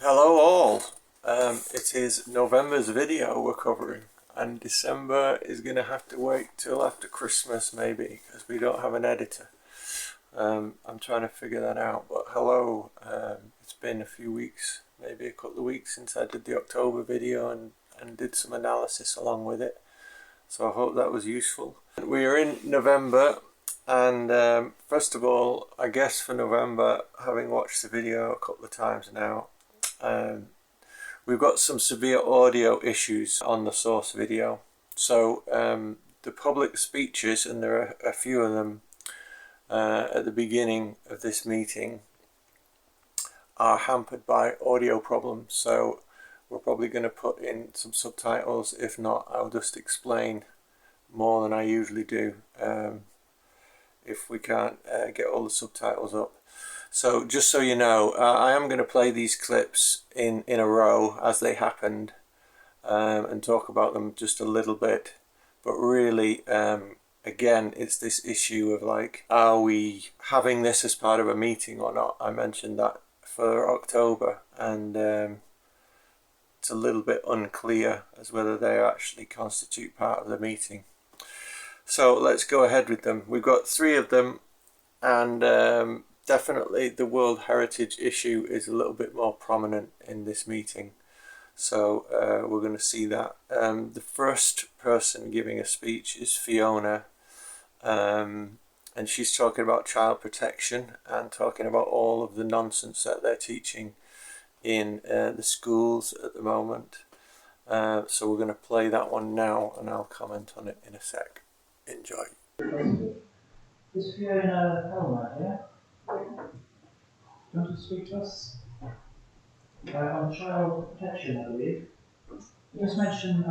Hello all. It is November's video we're covering, and December is going to have to wait till after Christmas maybe because we don't have an editor. I'm trying to figure that out, but hello. It's been a few weeks, maybe a couple of weeks since I did the October video and did some analysis along with it, so I hope that was useful. We are in November, and first of all, I guess for November, having watched the video a couple of times now, we've got some severe audio issues on the source video. So the public speeches, and there are a few of them at the beginning of this meeting, are hampered by audio problems. So we're probably going to put in some subtitles. If not, I'll just explain more than I usually do if we can't get all the subtitles up. So just so you know, I am going to play these clips in a row as they happened and talk about them just a little bit. But really, again, it's this issue of like, are we having this as part of a meeting or not? I mentioned that for October, and it's a little bit unclear as whether they actually constitute part of the meeting. So let's go ahead with them. We've got three of them, and definitely the World Heritage issue is a little bit more prominent in this meeting. So we're going to see that. The first person giving a speech is Fiona, and she's talking about child protection and talking about all of the nonsense that they're teaching in the schools at the moment. So we're going to play that one now, and I'll comment on it in a sec. Enjoy. Is Fiona Helmer here? Do you want to speak to us on child protection, I believe? You just mentioned, I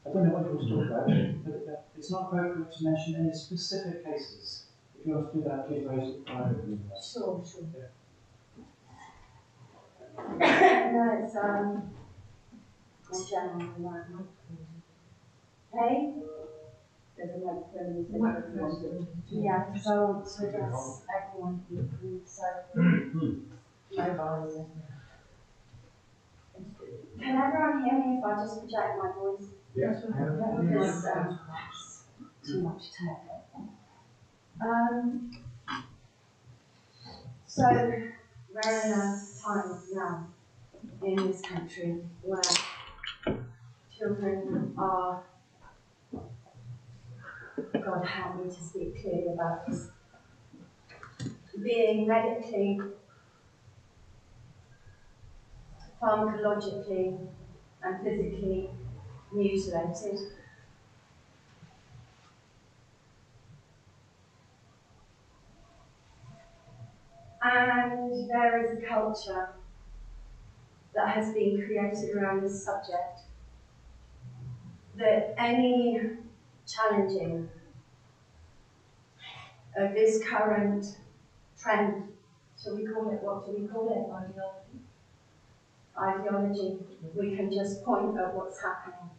don't know what you want to talk about, but it's not appropriate to mention any specific cases. If you want to do that, please raise it privately. Sure. Yeah. No, it's my general environment. Hey? There's a microphone. Yeah, so to address everyone equally, so mobile. Can everyone hear me if I just project my voice? Yes. Because too much tech. So we're in a time now in this country where children are, God help me to speak clearly about this, being medically, pharmacologically and physically mutilated. And there is a culture that has been created around this subject that any challenging of this current trend, shall we call it, what do we call it? Ideology. We can just point at what's happening.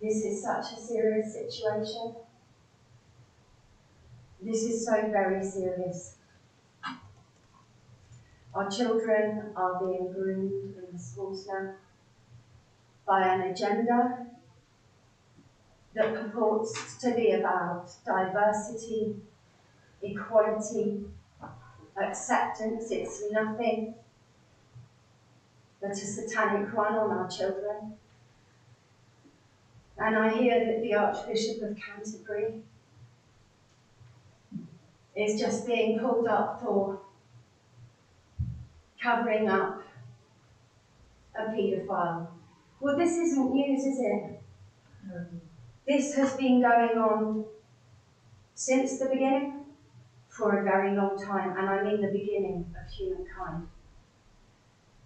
This is such a serious situation. This is so very serious. Our children are being groomed in the schools now by an agenda that purports to be about diversity, equality, acceptance. It's nothing but a satanic run on our children. And I hear that the Archbishop of Canterbury is just being pulled up for covering up a paedophile. Well, this isn't news, is it? No. This has been going on since the beginning, for a very long time, and I mean the beginning of humankind.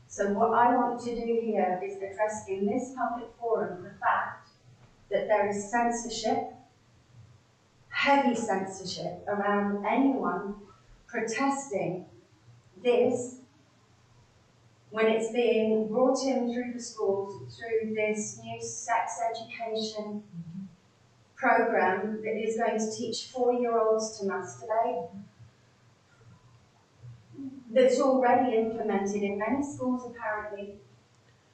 So what I want to do here is address in this public forum the fact that there is censorship, heavy censorship, around anyone protesting this when it's being brought in through the schools, through this new sex education program that is going to teach 4-year-olds to masturbate. that's already implemented in many schools apparently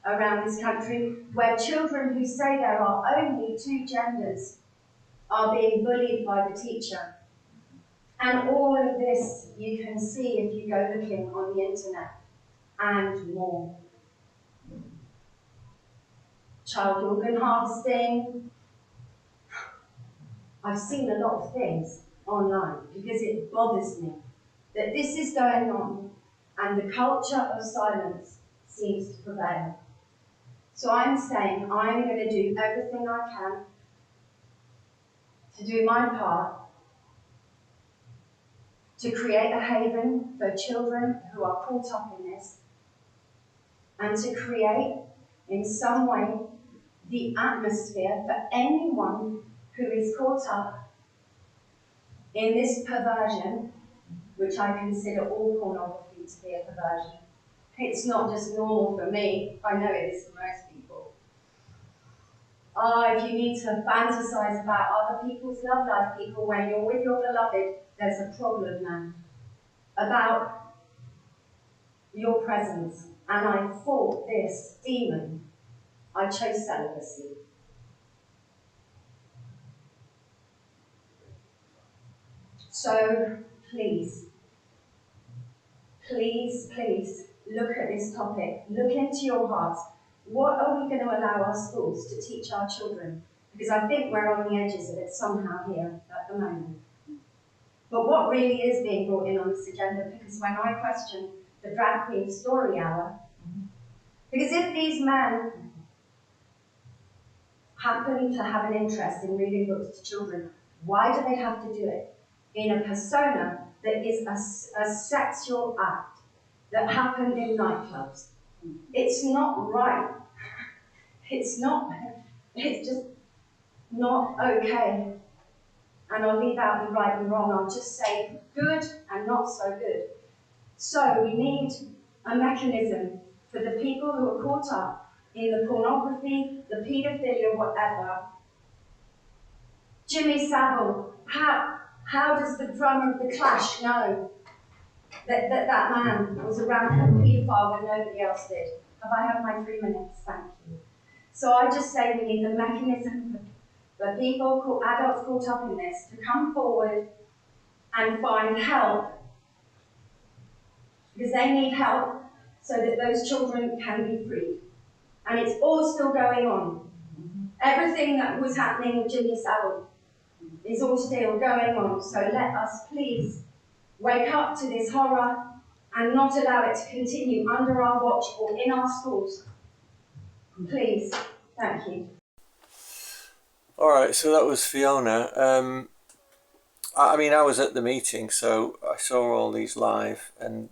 around this country, where children who say there are only two genders are being bullied by the teacher. And all of this you can see if you go looking on the internet, and more. Child organ harvesting. I've seen a lot of things online because it bothers me that this is going on and the culture of silence seems to prevail. So I'm saying I'm going to do everything I can to do my part to create a haven for children who are caught up in this, and to create, in some way, the atmosphere for anyone who is caught up in this perversion, which I consider all pornography to be a perversion. It's not just normal for me, I know it is for most people. If you need to fantasize about other people's love life, people, when you're with your beloved, there's a problem now about your presence. And I fought this demon. I chose celibacy. So please, please, please look at this topic. Look into your hearts. What are we going to allow our schools to teach our children? Because I think we're on the edges of it somehow here at the moment. But what really is being brought in on this agenda, because when I question the drag queen story hour, because if these men happen to have an interest in reading books to children, why do they have to do it in a persona that is a sexual act that happened in nightclubs? It's not right. It's just not okay. And I'll leave out the right and wrong. I'll just say good and not so good. So we need a mechanism for the people who are caught up in the pornography, the paedophilia, whatever. Jimmy Savile, how does the drummer of the Clash know that man was around a paedophile when nobody else did? Have I had my 3 minutes? Thank you. So I just say we need the mechanism for people, adults caught up in this, to come forward and find help, because they need help so that those children can be freed. And it's all still going on. Everything that was happening with Jimmy Savile is all still going on. So let us please wake up to this horror and not allow it to continue under our watch or in our schools. Please. Thank you. All right, so that was Fiona. I mean, I was at the meeting, so I saw all these live, and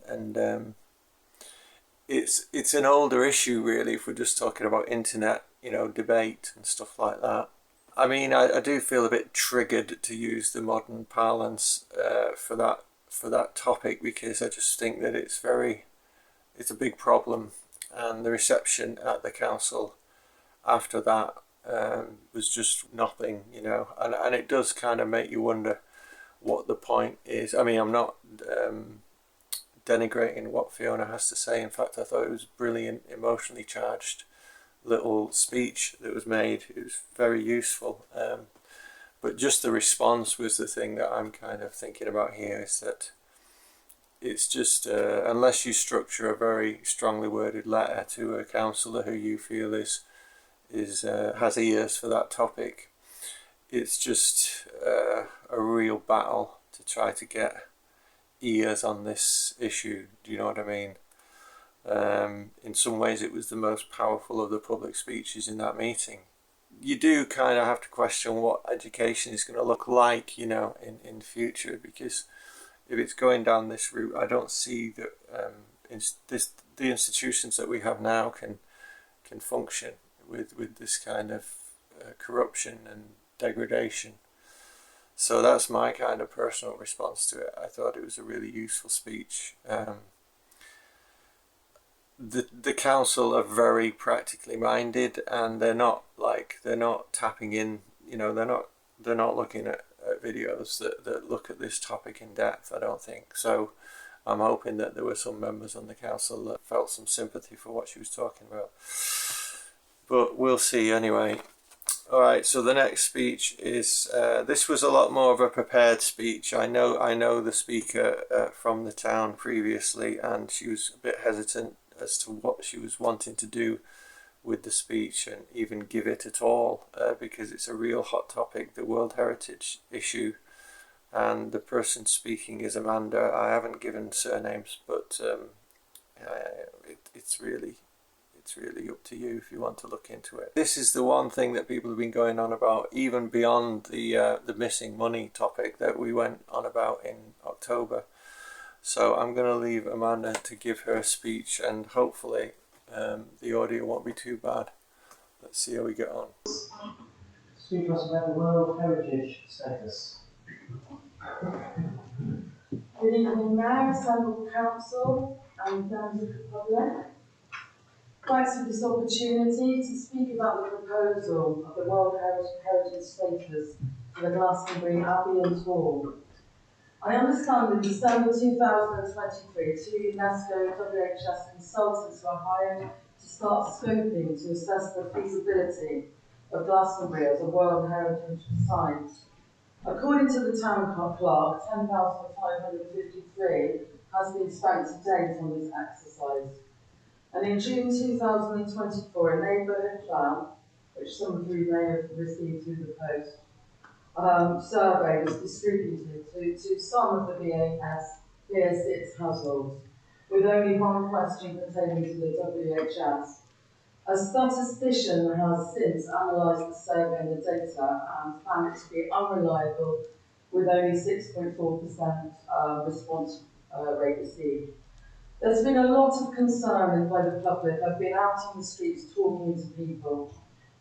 it's an older issue, really, if we're just talking about internet, debate and stuff like that. I mean, I do feel a bit triggered, to use the modern parlance, for that topic, because I just think that it's a big problem, and the reception at the council after that was just nothing, and it does kind of make you wonder what the point is. I mean, I'm not denigrating what Fiona has to say. In fact, I thought it was brilliant, emotionally charged little speech that was made. It was very useful, but just the response was the thing that I'm kind of thinking about here, is that it's just unless you structure a very strongly worded letter to a councillor who you feel has ears for that topic, it's just a real battle to try to get ears on this issue. Do you know what I mean? In some ways it was the most powerful of the public speeches in that meeting. You do kind of have to question what education is going to look like, in the future, because if it's going down this route, I don't see that the institutions that we have now can function with this kind of corruption and degradation. So that's my kind of personal response to it. I thought it was a really useful speech. The council are very practically minded, and they're not tapping in. They're not looking at videos that look at this topic in depth, I don't think. So I'm hoping that there were some members on the council that felt some sympathy for what she was talking about. But we'll see anyway. Alright, so the next speech is, this was a lot more of a prepared speech. I know the speaker from the town previously, and she was a bit hesitant as to what she was wanting to do with the speech and even give it at all, because it's a real hot topic, the World Heritage issue. And the person speaking is Amanda. I haven't given surnames, but it's really up to you if you want to look into it. This is the one thing that people have been going on about, even beyond the missing money topic that we went on about in October. So I'm going to leave Amanda to give her speech, and hopefully the audio won't be too bad. Let's see how we get on. Speak to us about the World Heritage status. Good evening, Mayor, Assembled Council, and members of the public. Thanks for this opportunity to speak about the proposal of the World Heritage status for the Glastonbury Abbey and Hall. I understand in December 2023, two UNESCO WHS consultants were hired to start scoping to assess the feasibility of Glastonbury as a World Heritage Site. According to the town clerk, 10,553 has been spent to date on this exercise. And in June 2024, a neighbourhood plan, which some of you may have received through the post, survey was distributed to some of the BA6 households, with only one question pertaining to the WHS. A statistician has since analysed the survey and the data and found it to be unreliable, with only 6.4% response rate received. There's been a lot of concern by the public. I've been out on the streets talking to people.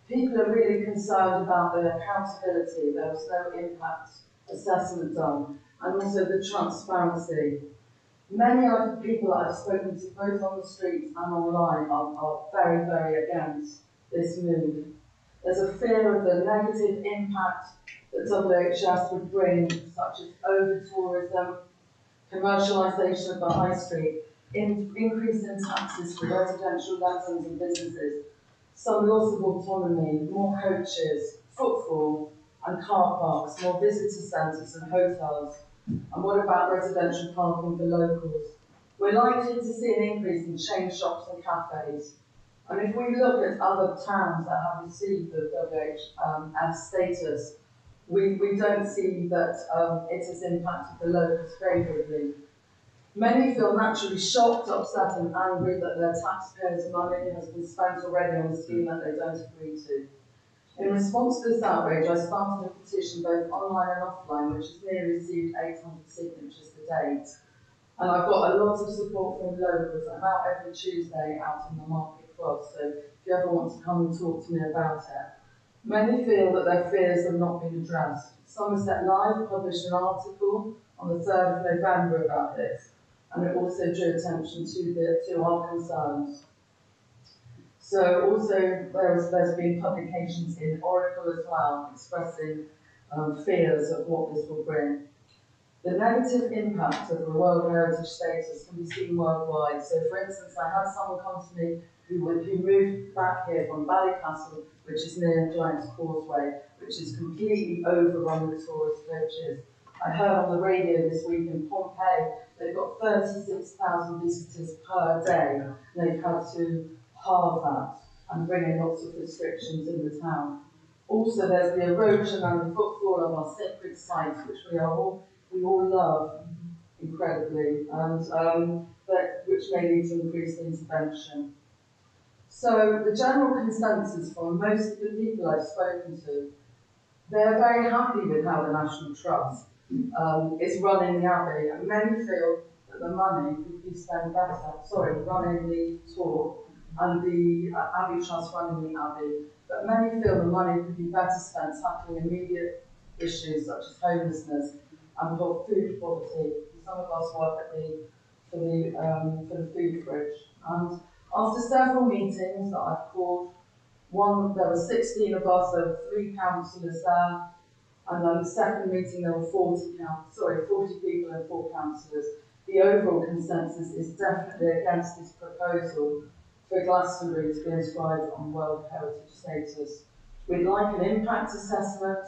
People are really concerned about the accountability. There was no impact assessment done, and also the transparency. Many of the people that I've spoken to, both on the streets and online, are very, very against this move. There's a fear of the negative impact that WHS would bring, such as over-tourism, commercialisation of the high street, increase in taxes for residential lessons and businesses, some loss of autonomy, more coaches, footfall and car parks, more visitor centres and hotels. And what about residential parking for locals? We're likely to see an increase in chain shops and cafes. And if we look at other towns that have received the WHS status, we don't see that it has impacted the locals favourably. Many feel naturally shocked, upset and angry that their taxpayers' money has been spent already on a scheme that they don't agree to. In response to this outrage, I started a petition both online and offline, which has nearly received 800 signatures to date. And I've got a lot of support from locals. I'm out every Tuesday out in the Market Cross, so if you ever want to come and talk to me about it. Many feel that their fears have not been addressed. Somerset Live published an article on the 3rd of November about this, and it also drew attention to our concerns. So also there's been publications in Oracle as well expressing fears of what this will bring. The negative impact of the World Heritage status can be seen worldwide. So for instance, I had someone come to me who moved back here from Ballycastle, which is near Giant's Causeway, which is completely overrun with tourist coaches. I heard on the radio this week in Pompeii, they've got 36,000 visitors per day, and they've had to halve that and bring in lots of restrictions in the town. Also, there's the erosion and the footfall of our sacred sites, which we all love incredibly, and which may lead to increased intervention. So the general consensus from most of the people I've spoken to, they're very happy with how the National Trust is running the Abbey, and many feel that the money could be spent better, running the tour and the Abbey Trust running the Abbey, but many feel the money could be better spent tackling immediate issues such as homelessness and food poverty. Some of us work for the food fridge. And after several meetings that I've called, there were 16 of us, there were 3 councillors there, and then the second meeting there were 40 people and 4 councillors. The the overall consensus is definitely against this proposal for Glastonbury to be inscribed on World Heritage status. We'd like an impact assessment,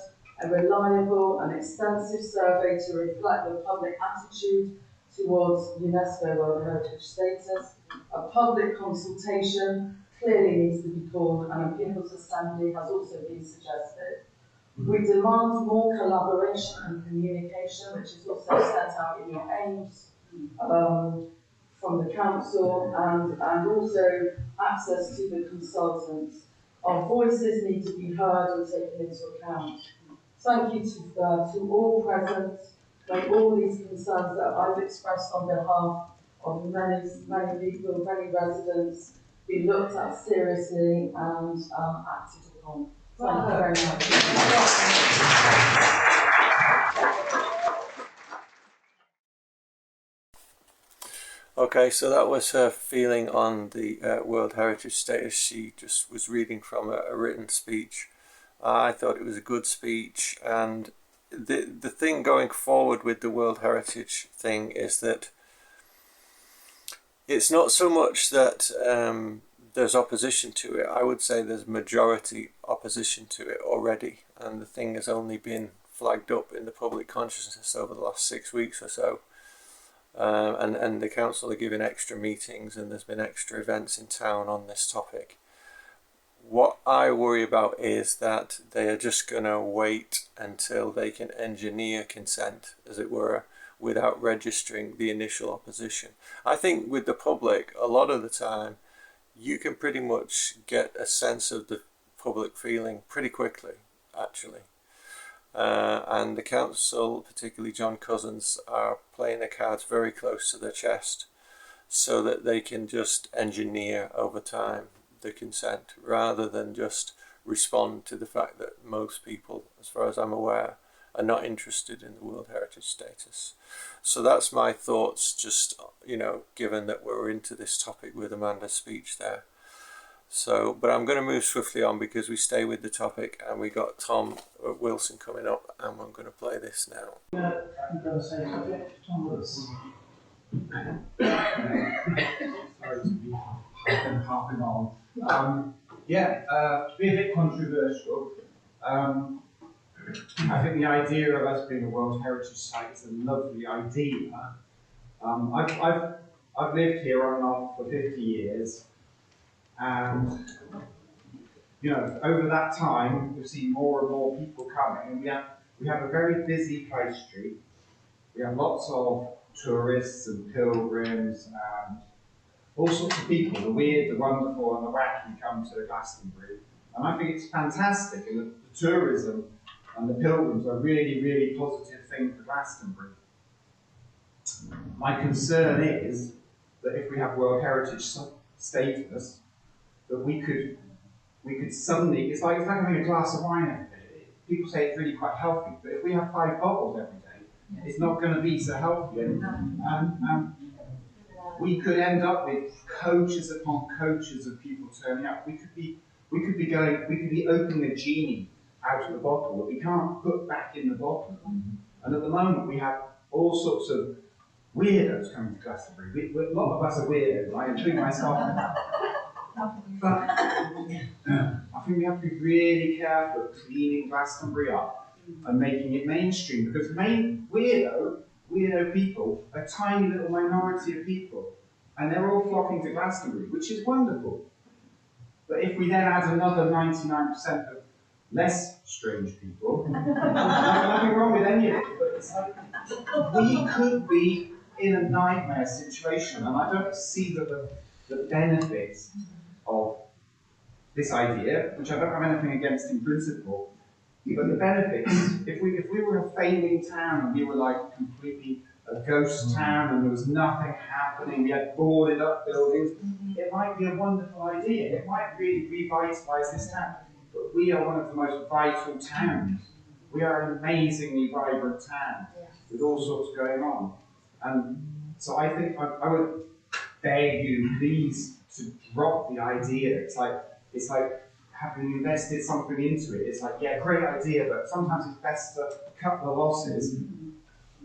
a reliable and extensive survey to reflect the public attitude towards UNESCO World Heritage status. A public consultation clearly needs to be called, and a People's Assembly has also been suggested. We demand more collaboration and communication, which is also set out in your aims from the council, and also access to the consultants. Our voices need to be heard and taken into account. Thank you to all present. May all these concerns that I've expressed on behalf of many people, many residents, be looked at seriously and acted upon. Thank you very much. Okay, so that was her feeling on the World Heritage status. She just was reading from a written speech. I thought it was a good speech, and the thing going forward with the World Heritage thing is that it's not so much that there's opposition to it. I would say there's majority opposition to it already, and the thing has only been flagged up in the public consciousness over the last 6 weeks or so. And the council are giving extra meetings, and there's been extra events in town on this topic. What I worry about is that they are just going to wait until they can engineer consent, as it were, without registering the initial opposition. I think with the public, a lot of the time, you can pretty much get a sense of the public feeling pretty quickly, actually. And the council, particularly John Cousins, are playing their cards very close to their chest so that they can just engineer over time the consent rather than just respond to the fact that most people, as far as I'm aware, are not interested in the World Heritage status. So that's my thoughts, just, given that we're into this topic with Amanda's speech there. So, but I'm going to move swiftly on because we stay with the topic, and we got Tom Wilson coming up, and I'm going to play this now. I'm going to say subject, Tom Wilson. Sorry to be harping on. To be a bit controversial, I think the idea of us being a World Heritage Site is a lovely idea. I've lived here on and off for 50 years. And, over that time, we've seen more and more people coming, and we have a very busy high street. We have lots of tourists and pilgrims and all sorts of people, the weird, the wonderful, and the wacky come to Glastonbury. And I think it's fantastic, and the tourism and the pilgrims are a really, really positive thing for Glastonbury. My concern is that if we have World Heritage status, that we could suddenly, it's like having a glass of wine every day. People say it's really quite healthy, but if we have 5 bottles every day, it's not going to be so healthy. And we could end up with coaches upon coaches of people turning up. We could be opening a genie out of the bottle that we can't put back in the bottle. And at the moment we have all sorts of weirdos coming to Glastonbury. A lot of us are weirdos, I include myself in that. But I think we have to be really careful of cleaning Glastonbury up and making it mainstream, because weirdo people, a tiny little minority of people, and they're all flocking to Glastonbury, which is wonderful. But if we then add another 99% of less strange people, there's nothing wrong with any of it, but it's like, we could be in a nightmare situation, and I don't see the benefits of this idea, which I don't have anything against in principle, but the benefits, if we were a failing town and we were like completely a ghost town and there was nothing happening, we had boarded up buildings, it might be a wonderful idea, it might really revitalise this town, but we are one of the most vital towns. We are an amazingly vibrant town with all sorts going on. And so I think I would beg you, please, to drop the idea. It's like having invested something into it. It's like, yeah, great idea, but sometimes it's best to cut the losses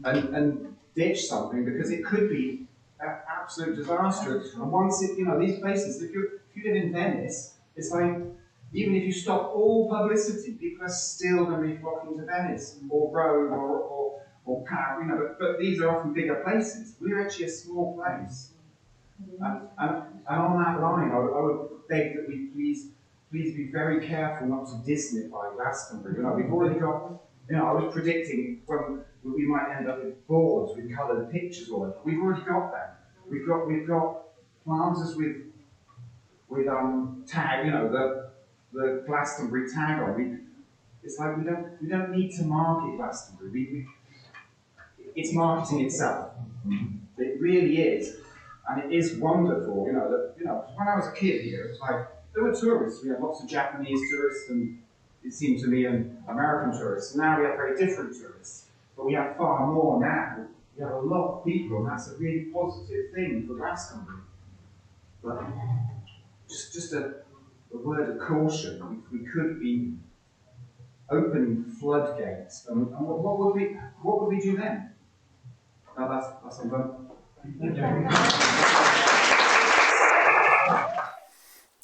and ditch something because it could be an absolute disaster. And once it, these places, if you live in Venice, it's like, even if you stop all publicity, people are still going to be flocking to Venice or Rome or Paris, but these are often bigger places. We're actually a small place. And on that line, I would beg that we please be very careful not to Disneyfy Glastonbury. We've already got, I was predicting when we might end up with boards with coloured pictures all over. We've already got that. We've got planters with tag, the Glastonbury tag on. It's like we don't need to market Glastonbury. It's marketing itself. It really is. And it is wonderful, when I was a kid here, it was like, there were tourists. We had lots of Japanese tourists and it seemed to me American tourists. And now we have very different tourists. But we have far more now. We have a lot of people, and that's a really positive thing for Glastonbury. But just a word of caution, we could be opening floodgates. And what would we do then? No, that's all done.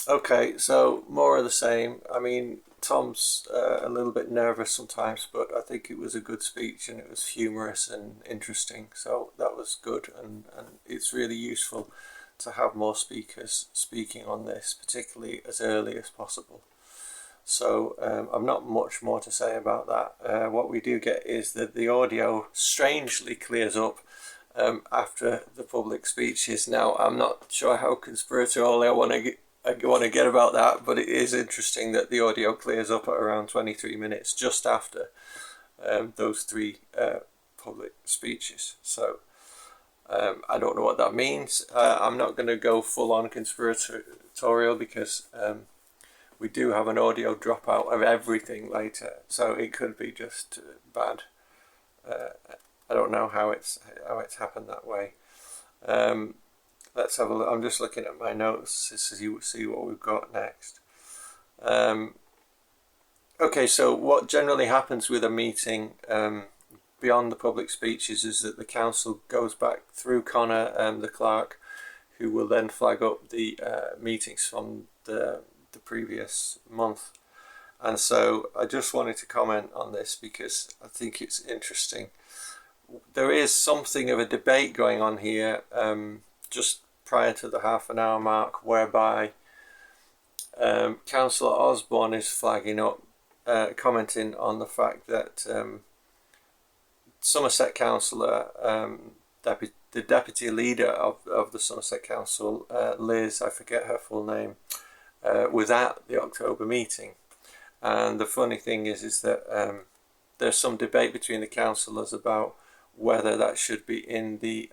Okay, so more of the same. I mean, Tom's a little bit nervous sometimes, but I think it was a good speech and it was humorous and interesting. So that was good, and it's really useful to have more speakers speaking on this, particularly as early as possible. So I've not much more to say about that. What we do get is that the audio strangely clears up after the public speeches. Now, I'm not sure how conspiratorial I want to get about that, but it is interesting that the audio clears up at around 23 minutes just after those three public speeches. So I don't know what that means. I'm not going to go full on conspiratorial because we do have an audio dropout of everything later, so it could be just bad. I don't know how it's happened that way. Let's have a look. I'm just looking at my notes to see what we've got next. Okay, so what generally happens with a meeting beyond the public speeches is that the council goes back through Connor and the clerk, who will then flag up the meetings from the previous month. And so I just wanted to comment on this because I think it's interesting. There is something of a debate going on here just prior to the half an hour mark, whereby Councillor Osborne is flagging up, commenting on the fact that Somerset Councillor, the deputy leader of the Somerset Council, Liz, I forget her full name, was at the October meeting. And the funny thing is that there's some debate between the councillors about whether that should be in the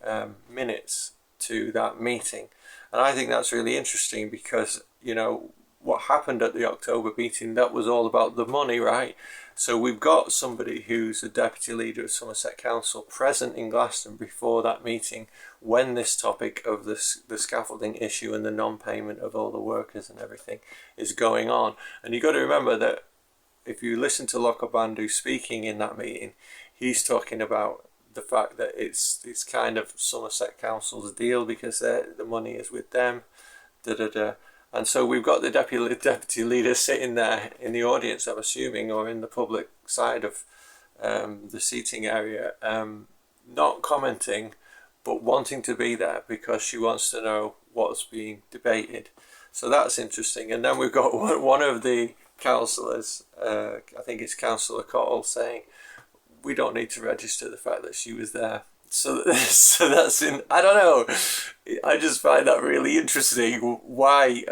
minutes to that meeting. And I think that's really interesting because, what happened at the October meeting, that was all about the money, right? So we've got somebody who's a deputy leader of Somerset Council present in Glastonbury before that meeting when this topic of the scaffolding issue and the non-payment of all the workers and everything is going on. And you've got to remember that if you listen to Lokobandu speaking in that meeting, he's talking about the fact that it's kind of Somerset Council's deal because the money is with them, And so we've got the deputy leader sitting there in the audience, I'm assuming, or in the public side of the seating area, not commenting, but wanting to be there because she wants to know what's being debated. So that's interesting. And then we've got one of the councillors, I think it's Councillor Cottle, saying, we don't need to register the fact that she was there. So that's in, I don't know, I just find that really interesting. Why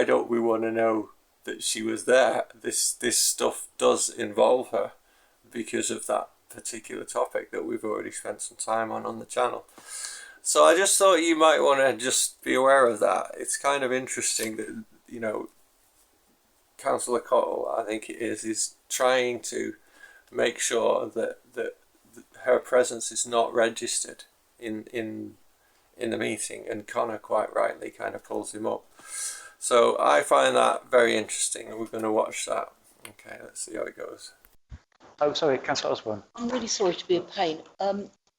don't we want to know that she was there? This stuff does involve her because of that particular topic that we've already spent some time on the channel. So I just thought you might want to just be aware of that. It's kind of interesting that, Councillor Cottle, I think it is trying to make sure that her presence is not registered in the meeting, and Connor quite rightly kind of pulls him up. So I find that very interesting, and we're going to watch that. Okay, let's see how it goes. Oh, sorry, Councillor Osborne. I'm really sorry to be a pain.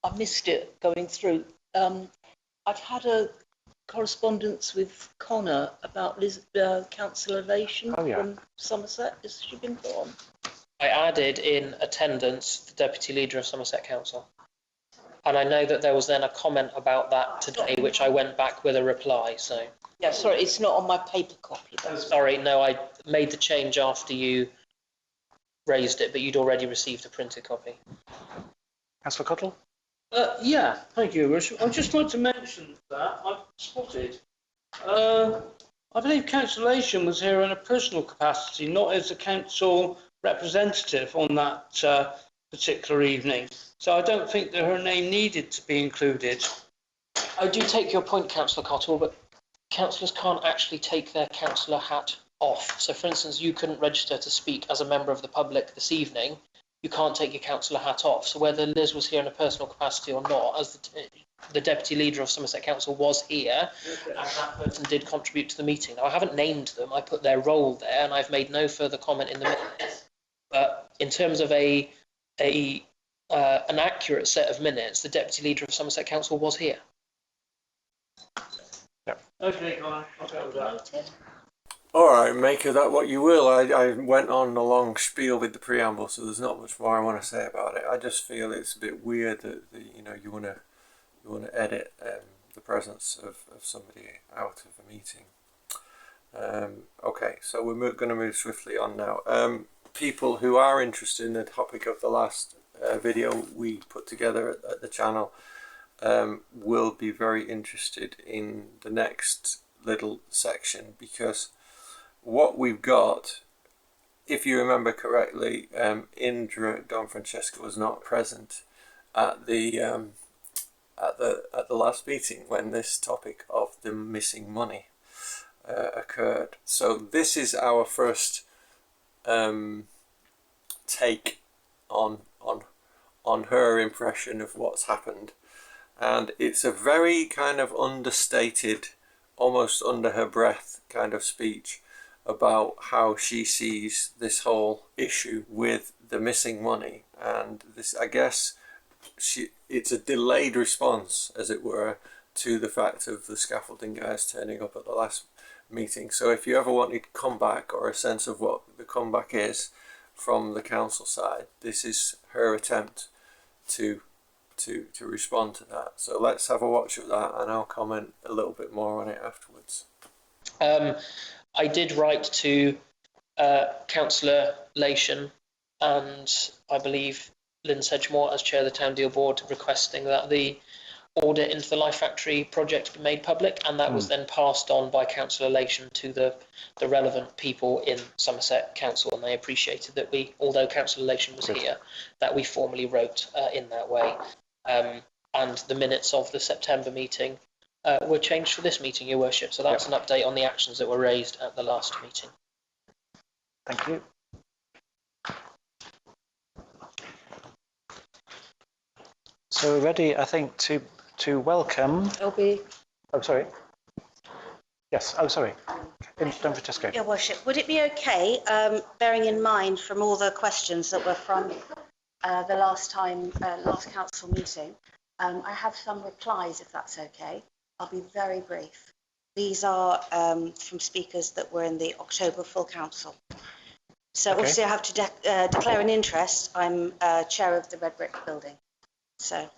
I missed it going through. I've had a correspondence with Connor about Councillor Ovation from Somerset. Has she been put on? I added in attendance the Deputy Leader of Somerset Council. And I know that there was then a comment about that today, which I went back with a reply, so... Yeah, sorry, it's not on my paper copy. Sorry, no, I made the change after you raised it, but you'd already received a printed copy. Councillor Cottle? Yeah, thank you, Richard. I'd just like to mention that I've spotted. I believe Councillor Lation was here in a personal capacity, not as a council representative on that particular evening. So I don't think that her name needed to be included. I do take your point, Councillor Cottle, but councillors can't actually take their councillor hat off. So, for instance, you couldn't register to speak as a member of the public this evening. You can't take your councillor hat off. So whether Liz was here in a personal capacity or not, as the Deputy Leader of Somerset Council was here, and that person did contribute to the meeting. Now, I haven't named them. I put their role there, and I've made no further comment in the minutes. But in terms of an accurate set of minutes, the Deputy Leader of Somerset Council was here. Okay, Connor, I'll go with that. All right, make of that what you will. I went on a long spiel with the preamble, so there's not much more I want to say about it. I just feel it's a bit weird that you want to edit the presence of somebody out of a meeting. Okay, so we're going to move swiftly on now. People who are interested in the topic of the last video we put together at the channel will be very interested in the next little section, because what we've got, if you remember correctly, Indra Don Francesco was not present at the last meeting when this topic of the missing money occurred. So this is our first take on her impression of what's happened, and it's a very kind of understated, almost under her breath kind of speech about how she sees this whole issue with the missing money. And this, I guess, it's a delayed response, as it were, to the fact of the scaffolding guys turning up at the last meeting. So if you ever wanted comeback or a sense of what the comeback is from the council side, this is her attempt to respond to that. So let's have a watch of that, and I'll comment a little bit more on it afterwards. I did write to Councillor Lation and I believe Lynn Sedgemore as chair of the Town Deal Board, requesting that the audit into the Life Factory project be made public, and that was then passed on by Councillor Lation to the relevant people in Somerset Council, and they appreciated that we, although Councillor Lation was here, that we formally wrote in that way. And the minutes of the September meeting were changed for this meeting, Your Worship. So that's an update on the actions that were raised at the last meeting. Thank you. So we're ready, I think, to welcome. LB. Oh, sorry. Yes. Oh, sorry. Don Francesco. Your Worship, would it be okay, bearing in mind from all the questions that were from the last council meeting, I have some replies, if that's okay. I'll be very brief. These are from speakers that were in the October full council. So obviously I have to declare an interest. I'm chair of the Red Brick building. So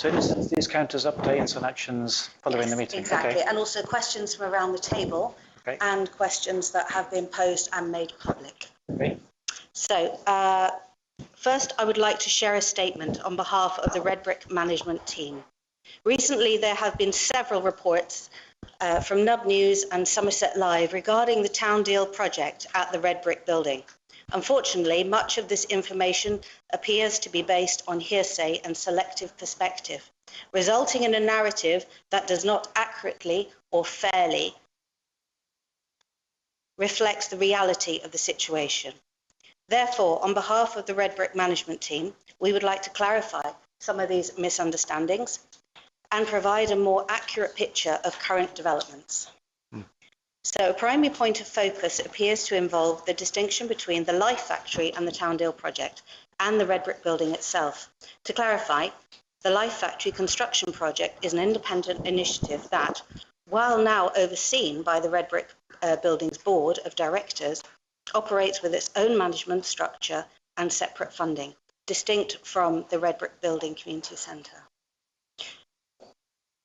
in essence, these count as updates on actions following the meeting. Exactly, okay. And also questions from around the table and questions that have been posed and made public. Okay. So first, I would like to share a statement on behalf of the Red Brick management team. Recently, there have been several reports from Nub News and Somerset Live regarding the Town Deal project at the Red Brick building. Unfortunately, much of this information appears to be based on hearsay and selective perspective, resulting in a narrative that does not accurately or fairly reflects the reality of the situation. Therefore, on behalf of the Red Brick management team, we would like to clarify some of these misunderstandings and provide a more accurate picture of current developments. So a primary point of focus appears to involve the distinction between the Life Factory and the Town Deal project, and the red brick building itself. To clarify, the Life Factory construction project is an independent initiative that, while now overseen by the red brick building's board of directors, operates with its own management structure and separate funding, distinct from the red brick building community centre.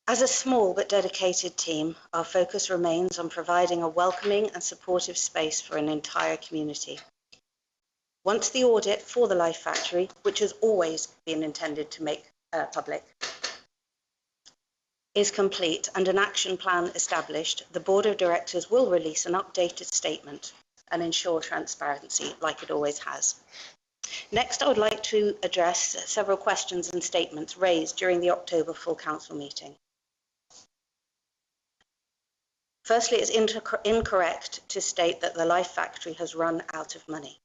As a small but dedicated team, our focus remains on providing a welcoming and supportive space for an entire community. Once the audit for the Life Factory, which has always been intended to make public, is complete and an action plan established, the Board of Directors will release an updated statement and ensure transparency like it always has. Next, I would like to address several questions and statements raised during the October full council meeting. Firstly, it's incorrect to state that the Life Factory has run out of money.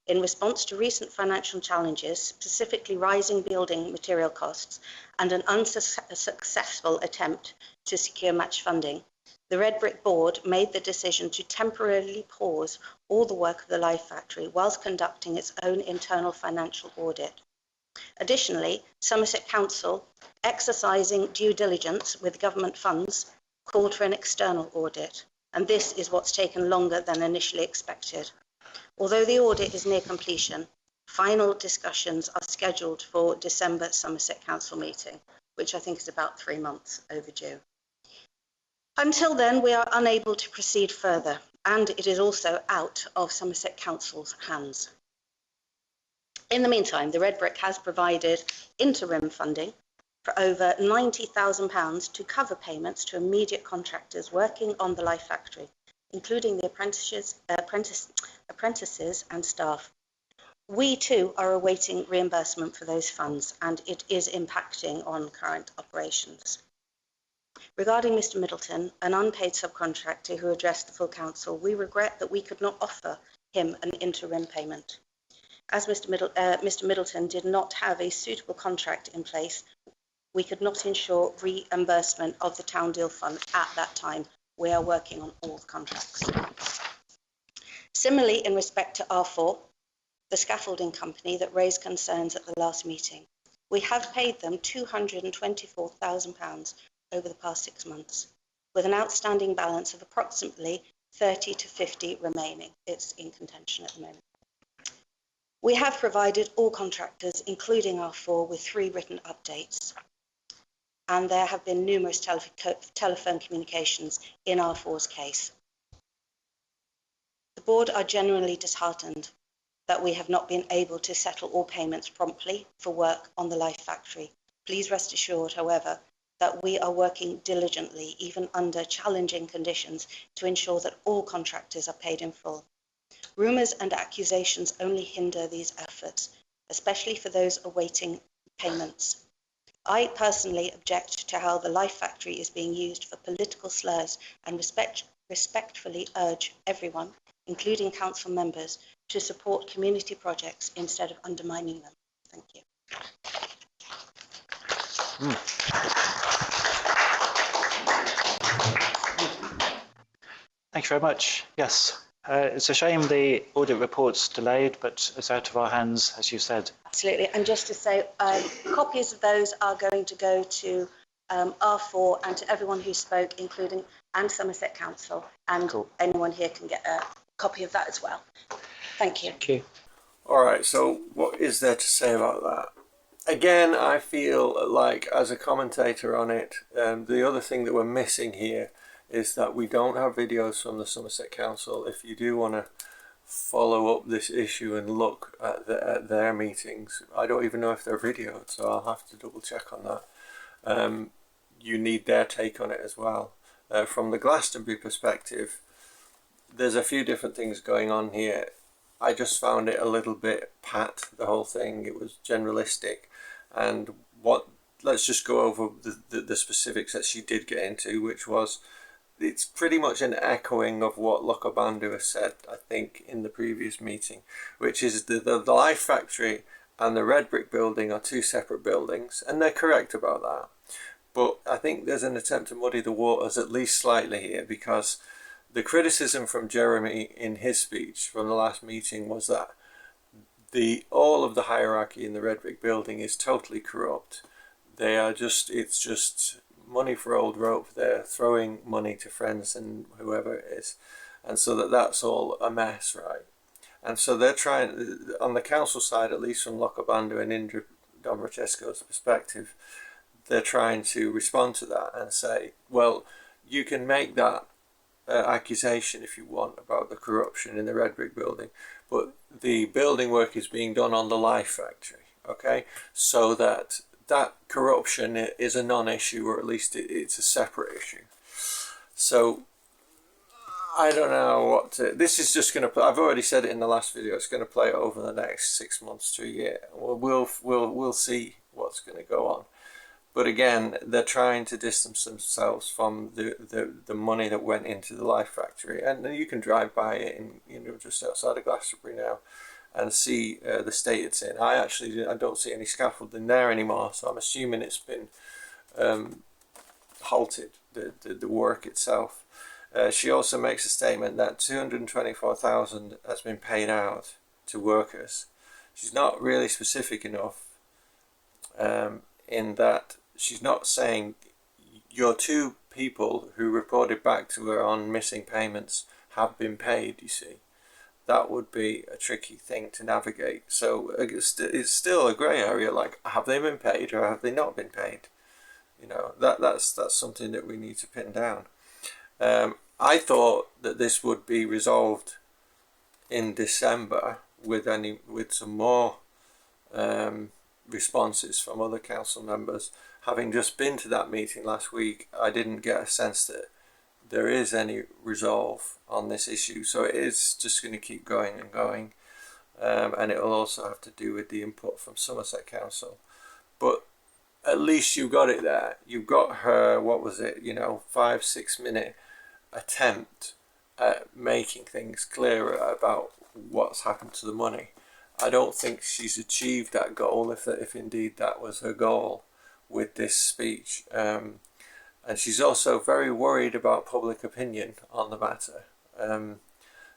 In response to recent financial challenges, specifically rising building material costs and an unsuccessful attempt to secure match funding, the Red Brick Board made the decision to temporarily pause all the work of the Life Factory whilst conducting its own internal financial audit. Additionally, Somerset Council, exercising due diligence with government funds, called for an external audit, and this is what's taken longer than initially expected. Although the audit is near completion, final discussions are scheduled for December Somerset Council meeting, which I think is about 3 months overdue. Until then, we are unable to proceed further, and it is also out of Somerset Council's hands. In the meantime, the Red Brick has provided interim funding for over £90,000 to cover payments to immediate contractors working on the Life Factory, including the apprentices and staff. We too are awaiting reimbursement for those funds, and it is impacting on current operations. Regarding Mr Middleton, an unpaid subcontractor who addressed the full council, we regret that we could not offer him an interim payment. As Mr Middleton did not have a suitable contract in place, we could not ensure reimbursement of the town deal fund at that time. We are working on all the contracts. Similarly, in respect to R4, the scaffolding company that raised concerns at the last meeting, we have paid them £224,000 over the past 6 months, with an outstanding balance of approximately 30 to 50 remaining. It's in contention at the moment. We have provided all contractors, including R4, with 3 written updates, and there have been numerous telephone communications in R4's case. The board are genuinely disheartened that we have not been able to settle all payments promptly for work on the Life Factory. Please rest assured, however, that we are working diligently, even under challenging conditions, to ensure that all contractors are paid in full. Rumours and accusations only hinder these efforts, especially for those awaiting payments. I personally object to how the Life Factory is being used for political slurs and respectfully urge everyone, including council members, to support community projects instead of undermining them. Thank you. Thank you very much. Yes, it's a shame the audit report's delayed, but it's out of our hands, as you said. Absolutely, and just to say, copies of those are going to go to R4 and to everyone who spoke, including and Somerset Council, and cool. Anyone here can get a copy of that as well. Thank you. Thank you. All right, so what is there to say about that? Again, I feel like as a commentator on it, the other thing that we're missing here is that we don't have videos from the Somerset Council. If you do want to follow up this issue and look at their meetings, I don't even know if they're videoed, so I'll have to double check on that. You need their take on it as well. From the Glastonbury perspective, there's a few different things going on here. I just found it a little bit pat, the whole thing. It was generalistic, and let's just go over the specifics that she did get into, which was, it's pretty much an echoing of what Lochabandu has said, I think, in the previous meeting, which is the Life Factory and the Red Brick Building are 2 separate buildings, and they're correct about that. But I think there's an attempt to muddy the waters at least slightly here, because the criticism from Jeremy in his speech from the last meeting was that all of the hierarchy in the red brick building is totally corrupt. They are it's just money for old rope. They're throwing money to friends and whoever it is, and so that's all a mess, right? And so they're trying, on the council side, at least from Locobandu and Indra Dombrachesco's perspective, they're trying to respond to that and say, well, you can make that accusation if you want about the corruption in the red brick building, but the building work is being done on the Life Factory, okay? So that corruption is a non-issue, or at least it's a separate issue. So I don't know what to, this is just going to, I've already said it in the last video, it's going to play over the next 6 months to a year. We'll see what's going to go on. But again, they're trying to distance themselves from the money that went into the Life Factory, and you can drive by it in just outside of Glastonbury now and see the state it's in. I don't see any scaffolding there anymore, so I'm assuming it's been halted, the work itself. She also makes a statement that 224,000 has been paid out to workers. She's not really specific enough in that she's not saying your 2 people who reported back to her on missing payments have been paid, you see. That would be a tricky thing to navigate. So it's still a grey area, like, have they been paid or have they not been paid? You know, that's something that we need to pin down. I thought that this would be resolved in December with some more responses from other council members. Having just been to that meeting last week, I didn't get a sense that there is any resolve on this issue, so it is just going to keep going and going, and it will also have to do with the input from Somerset Council. But at least you got it there. You got her, what was it, 5-6 minute attempt at making things clearer about what's happened to the money. I don't think she's achieved that goal, if indeed that was her goal with this speech. And she's also very worried about public opinion on the matter.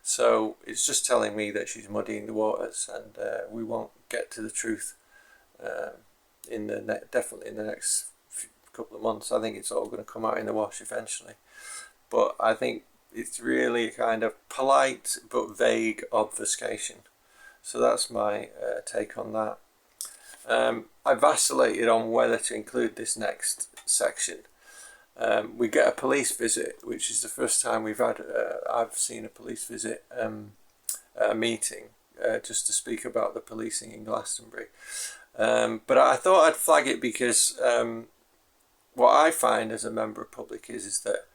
So it's just telling me that she's muddying the waters, and we won't get to the truth definitely in the next couple of months. I think it's all going to come out in the wash eventually. But I think it's really kind of polite but vague obfuscation. So that's my take on that. I vacillated on whether to include this next section. We get a police visit, which is the first time I've seen a police visit a meeting just to speak about the policing in Glastonbury. But I thought I'd flag it because what I find as a member of public is that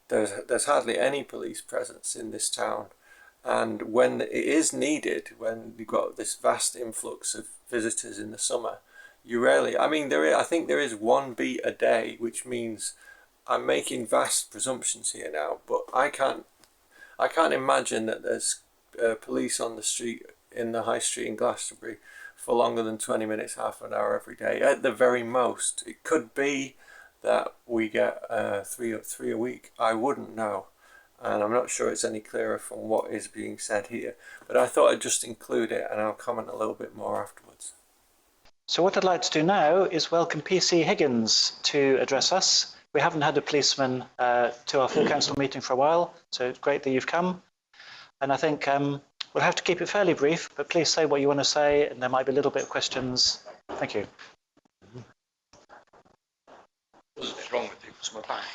there's hardly any police presence in this town, and when it is needed, when you've got this vast influx of visitors in the summer, you rarely, I think there is 1 beat a day, which means I'm making vast presumptions here now, but I can't imagine that there's police on the street, in the high street in Glastonbury, for longer than 20 minutes, half an hour every day, at the very most. It could be that we get three a week. I wouldn't know, and I'm not sure it's any clearer from what is being said here, but I thought I'd just include it, and I'll comment a little bit more afterwards. So what I'd like to do now is welcome PC Higgins to address us. We haven't had a policeman to our full council meeting for a while, so it's great that you've come. And I think we'll have to keep it fairly brief, but please say what you want to say, and there might be a little bit of questions. Thank you. What's wrong with people? It's my back.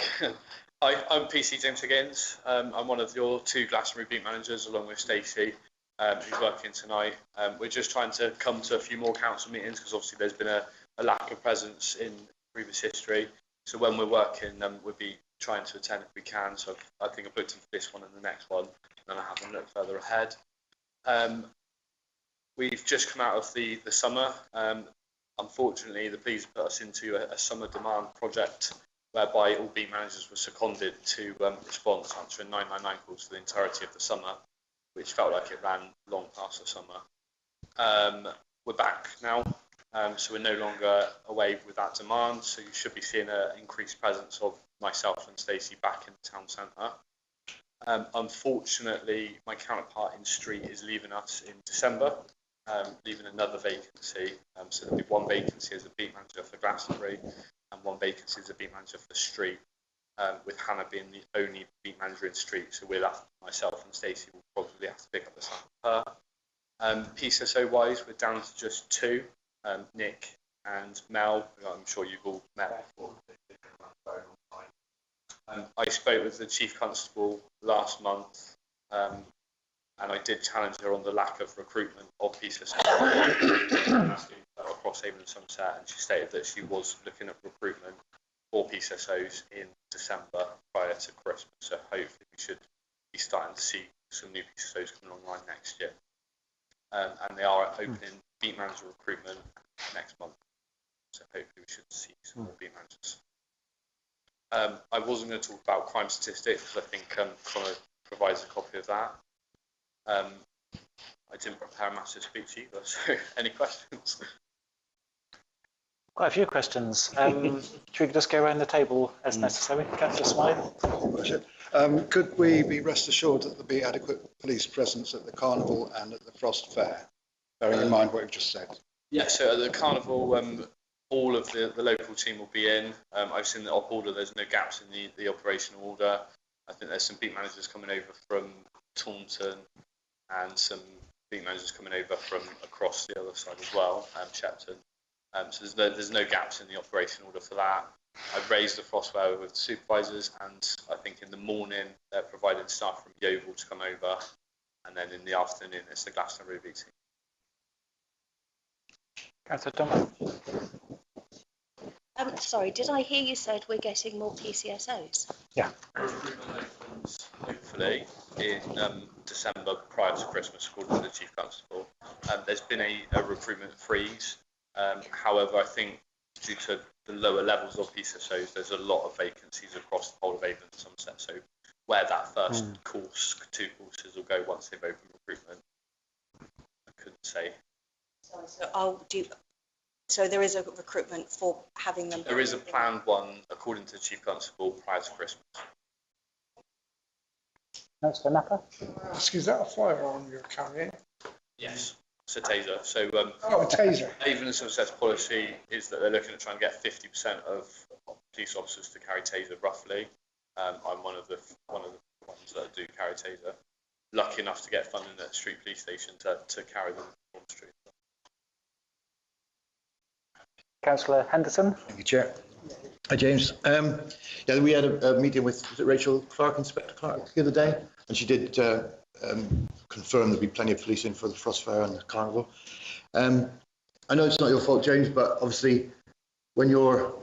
Hi, I'm PC James Higgins. I'm one of your 2 Glastonbury beat managers, along with Stacey, who's working tonight. We're just trying to come to a few more council meetings because obviously there's been a lack of presence in previous history. So when we're working, we'll be trying to attend if we can. So I think I've booked in for this one and the next one, and I haven't looked further ahead. We've just come out of the summer. Unfortunately, the police put us into a summer demand project whereby all beat managers were seconded to respond, answering 999 calls for the entirety of the summer, which felt like it ran long past the summer. We're back now, so we're no longer away with that demand, so you should be seeing an increased presence of myself and Stacey back in the town centre. Unfortunately, my counterpart in street is leaving us in December, leaving another vacancy. So there'll be one vacancy as a beat manager for Glastonbury and one vacancy as a beat manager for the street, with Hannah being the only beat manager in street. So myself and Stacey will probably have to pick up the slack of her. PCSO wise, we're down to just two, Nick and Mel, who I'm sure you've all met before. I spoke with the Chief Constable last month, and I did challenge her on the lack of recruitment of PCSO across Avon and Somerset, and she stated that she was looking at recruitment for PCSOs in December prior to Christmas. So hopefully we should be starting to see some new PCSOs coming online next year. And they are opening beat manager recruitment next month. So hopefully we should see some more beat managers. I wasn't going to talk about crime statistics because I think Connor provides a copy of that. I didn't prepare a massive speech either, so any questions? Quite a few questions. Should we just go around the table as necessary? Councillor Smythe. Could we be rest assured that there'll be adequate police presence at the carnival and at the Frost Fair, bearing in mind what you've just said? Yeah, so at the carnival, all of the local team will be in. I've seen the op order, there's no gaps in the operational order. I think there's some beat managers coming over from Taunton and some beat managers coming over from across the other side as well, Shepton. So there's no gaps in the operational order for that. I've raised the Frost Fair with the supervisors, and I think in the morning they're providing staff from Yeovil to come over, and then in the afternoon it's the Glastonbury team. Councillor Dunn. Sorry, did I hear you said we're getting more PCSOs? Yeah. Recruitment opens hopefully in December prior to Christmas, according to the Chief Constable. There's been a recruitment freeze. However, I think due to the lower levels of PCSOs, there's a lot of vacancies across the whole of Avon and Somerset. So where that first two courses will go once they've opened recruitment, I couldn't say. So there is a recruitment for having them. There is a planned one, according to the Chief Constable, prior to Christmas. Councillor Napper. Is that a firearm you're carrying? Yes, it's a taser. So a taser. Avon and Somerset's policy is that they're looking at trying to get 50% of police officers to carry taser roughly. I'm one of the ones that do carry taser. Lucky enough to get funding at the street police station to carry them on the street. Councillor Henderson. Thank you, Chair. Hi, James. Yeah, we had a meeting with Rachel Clark, Inspector Clark, the other day, and she did confirm there'll be plenty of police in for the Frost Fair and the Carnival. I know it's not your fault, James, but obviously when you're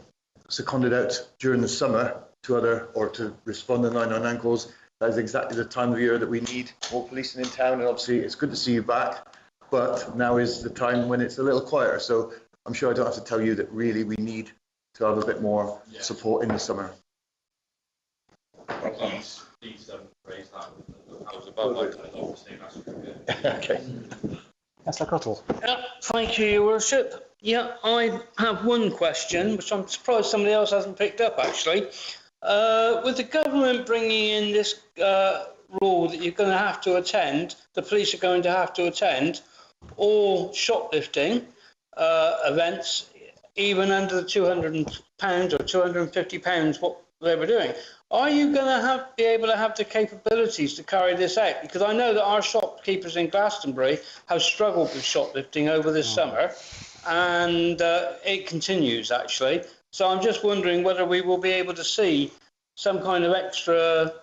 seconded out during the summer to respond to 999 calls, that is exactly the time of year that we need more policing in town, and obviously it's good to see you back, but now is the time when it's a little quieter. So I'm sure I don't have to tell you that really we need to have a bit more support in the summer. Please raise that. I was above my kind of obviously, that's good. Okay. Councillor Cottle. Yeah, thank you, Your Worship. Yeah, I have one question, which I'm surprised somebody else hasn't picked up, actually. With the government bringing in this rule that you're going to have to attend, the police are going to have to attend all shoplifting events, even under the £200 or £250, what they were doing. Are you going to be able to have the capabilities to carry this out? Because I know that our shopkeepers in Glastonbury have struggled with shoplifting over this summer, and it continues actually. So I'm just wondering whether we will be able to see some kind of extra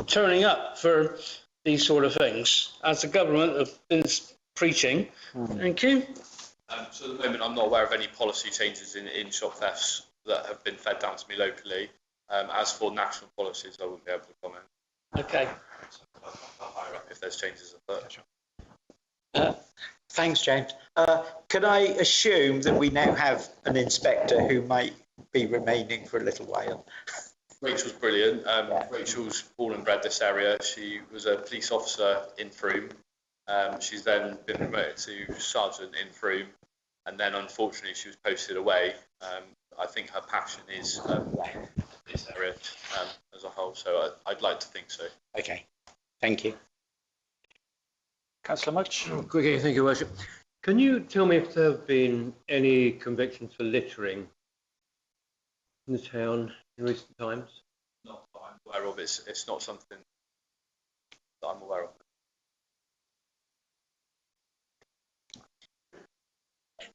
turning up for these sort of things, as the government have been preaching. Thank you. So at the moment, I'm not aware of any policy changes in shop thefts that have been fed down to me locally. As for national policies, I wouldn't be able to comment. Okay. Higher up if there's changes afoot. Thanks, James. Can I assume that we now have an inspector who might be remaining for a little while? Rachel's brilliant. Rachel's born and bred this area. She was a police officer in Frome. She's then been promoted to sergeant in Frome, and then unfortunately she was posted away. I think her passion is this area as a whole, so I'd like to think so. Okay, thank you. Councillor Mudge. Quickly, thank you, Worship. Can you tell me if there have been any convictions for littering in the town in recent times? Not that I'm aware of. It's not something that I'm aware of.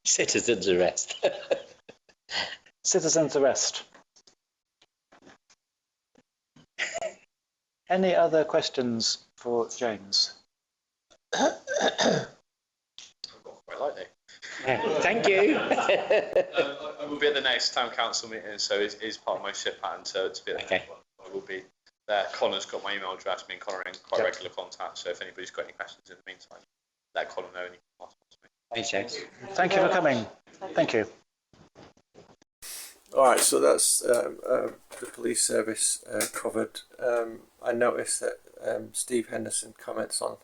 Citizens arrest. Citizens arrest. Any other questions for James? I've got quite lightly. Thank you. I will be at the next town council meeting, so it is part of my shift pattern to be at the next one. I will be there. Connor's got my email address. Me and Connor are in quite regular contact, so if anybody's got any questions in the meantime, let Connor know and you can ask them to me. Thanks, James. Thank you for coming. Thank you. All right, so that's the police service covered. I noticed that Steve Henderson comments on the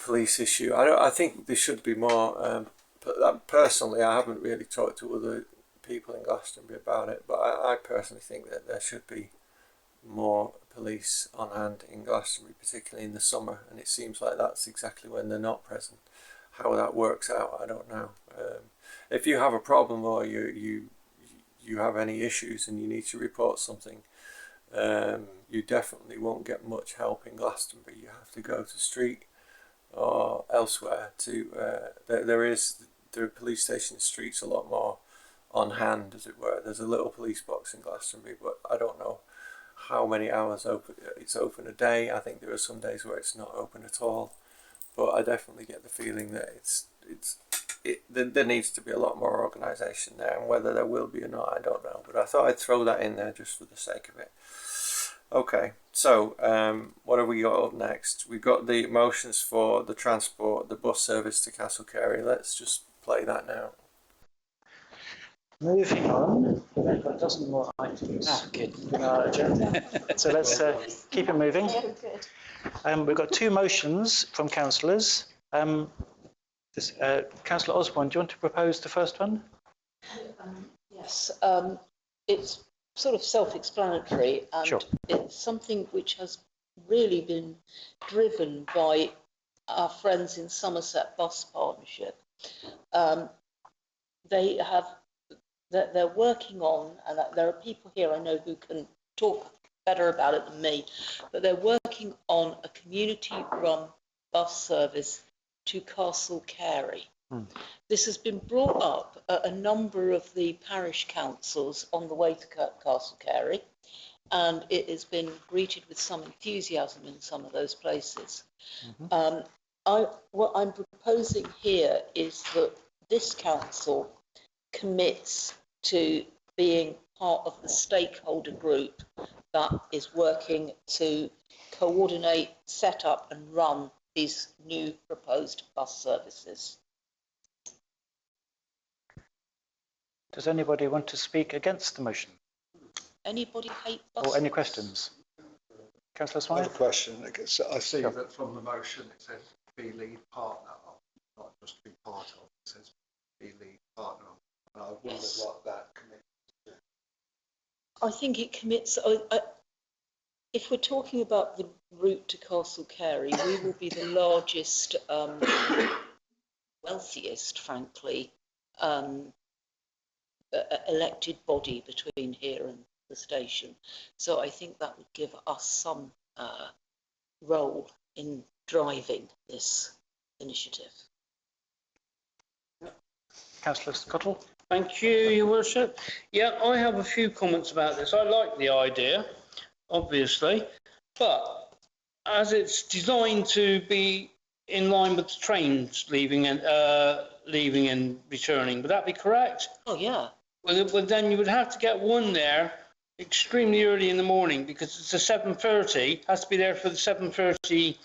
police issue. I think there should be more. But personally, I haven't really talked to other people in Glastonbury about it, but I personally think that there should be more police on hand in Glastonbury, particularly in the summer, and it seems like that's exactly when they're not present. How that works out, I don't know. If you have a problem or you have any issues and you need to report something, you definitely won't get much help in Glastonbury. You have to go to Street or elsewhere to the police station Street's a lot more on hand, as it were. There's a little police box in Glastonbury, but I don't know how many hours it's open a day. I think there are some days where it's not open at all, but I definitely get the feeling that there needs to be a lot more organisation there, and whether there will be or not, I don't know. But I thought I'd throw that in there just for the sake of it. Okay, so what have we got up next? We've got the motions for the bus service to Castle Carey. Let's just play that now. Moving on, we've got a dozen more items in our agenda. So let's keep it moving. We've got two motions from councillors. Councillor Osborne, do you want to propose the first one? Yes, it's sort of self-explanatory, and sure. It's something which has really been driven by our friends in Somerset Bus Partnership. They're working on, and there are people here I know who can talk better about it than me, but they're working on a community-run bus service to Castle Carey. This has been brought up at a number of the parish councils on the way to Castle Carey, and it has been greeted with some enthusiasm in some of those places. What I'm proposing here is that this council commits to being part of the stakeholder group that is working to coordinate, set up and run these new proposed bus services. Does anybody want to speak against the motion? Anybody hate buses? Or any questions? Councillor Swire? I have a question. I see that from the motion it says be lead partner, not just be part of. It says be lead partner. And I wondered what that commits to. I think it commits. If we're talking about the route to Castle Carey, we will be the largest, wealthiest, frankly, elected body between here and the station. So I think that would give us some role in driving this initiative. Councillor Scuttle? Thank you, Your Worship. Yeah, I have a few comments about this. I like the idea, obviously, but as it's designed to be in line with the trains leaving and returning, would that be correct? Oh, yeah. Well, then you would have to get one there extremely early in the morning, because it's a 7:30, has to be there for the 7:30